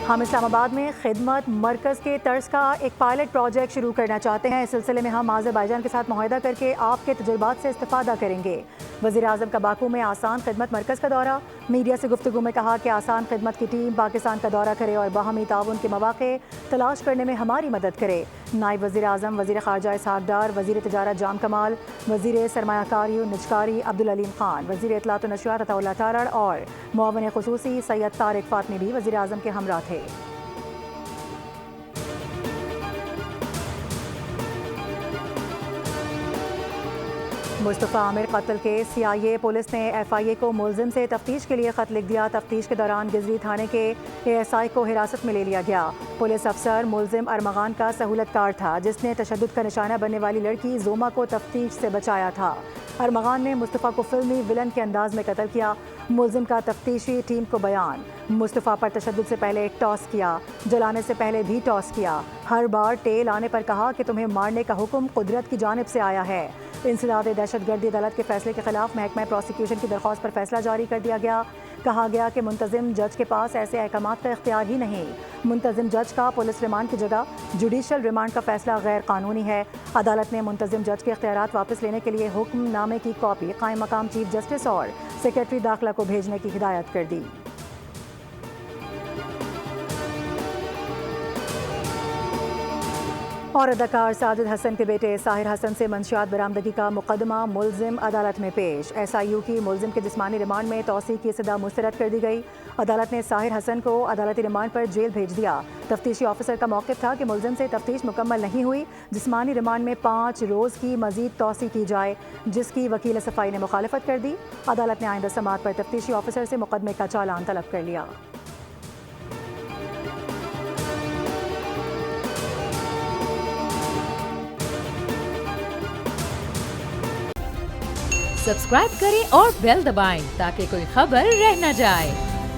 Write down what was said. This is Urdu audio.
ہم اسلام آباد میں خدمت مرکز کے طرز کا ایک پائلٹ پروجیکٹ شروع کرنا چاہتے ہیں۔ اس سلسلے میں ہم آذربائیجان کے ساتھ معاہدہ کر کے آپ کے تجربات سے استفادہ کریں گے۔ وزیر اعظم کا باکو میں آسان خدمت مرکز کا دورہ۔ میڈیا سے گفتگو میں کہا کہ آسان خدمت کی ٹیم پاکستان کا دورہ کرے اور باہمی تعاون کے مواقع تلاش کرنے میں ہماری مدد کرے۔ نائب وزیر اعظم وزیر خارجہ اسحاق ڈار، وزیر تجارت جام کمال، وزیر سرمایہ کاری و نجکاری عبدالعلیم خان، وزیر اطلاعات و نشریات عطا اللہ تارڑ اور معاون خصوصی سید طارق فاطمی بھی وزیر اعظم کے ہمراہ تھے۔ مصطفیٰ عامر قتل کیس CIA پولیس نے FIA کو ملزم سے تفتیش کے لیے خط لکھ دیا۔ تفتیش کے دوران گزری تھانے کے ASI کو حراست میں لے لیا گیا۔ پولیس افسر ملزم ارمغان کا سہولت کار تھا جس نے تشدد کا نشانہ بننے والی لڑکی زوما کو تفتیش سے بچایا تھا۔ ارمغان نے مصطفیٰ کو فلمی ولن کے انداز میں قتل کیا۔ ملزم کا تفتیشی ٹیم کو بیان: مصطفیٰ پر تشدد سے پہلے ٹاس کیا، جلانے سے پہلے بھی ٹاس کیا، ہر بار ٹیل آنے پر کہا کہ تمہیں مارنے کا حکم قدرت کی جانب سے آیا ہے۔ انسداد دہشت گردی عدالت کے فیصلے کے خلاف محکمہ پروسیکیوشن کی درخواست پر فیصلہ جاری کر دیا گیا۔ کہا گیا کہ منتظم جج کے پاس ایسے احکامات کا اختیار ہی نہیں۔ منتظم جج کا پولیس ریمانڈ کی جگہ جوڈیشل ریمانڈ کا فیصلہ غیر قانونی ہے۔ عدالت نے منتظم جج کے اختیارات واپس لینے کے لیے حکم نامے کی کاپی قائم مقام چیف جسٹس اور سیکریٹری داخلہ کو بھیجنے کی ہدایت کر دی۔ اور اداکار ساجد حسن کے بیٹے ساحر حسن سے منشیات برآمدگی کا مقدمہ ملزم عدالت میں پیش۔ SIU کی ملزم کے جسمانی ریمانڈ میں توسیع کی استدعا مسترد کر دی گئی۔ عدالت نے ساحر حسن کو عدالتی ریمانڈ پر جیل بھیج دیا۔ تفتیشی آفیسر کا موقف تھا کہ ملزم سے تفتیش مکمل نہیں ہوئی، جسمانی ریمانڈ میں 5 روز کی مزید توسیع کی جائے، جس کی وکیل صفائی نے مخالفت کر دی۔ عدالت نے آئندہ سماعت پر تفتیشی آفیسر سے مقدمے کا چالان طلب کر لیا۔ سبسکرائب کریں اور بیل دبائیں تاکہ کوئی خبر رہ نہ جائے۔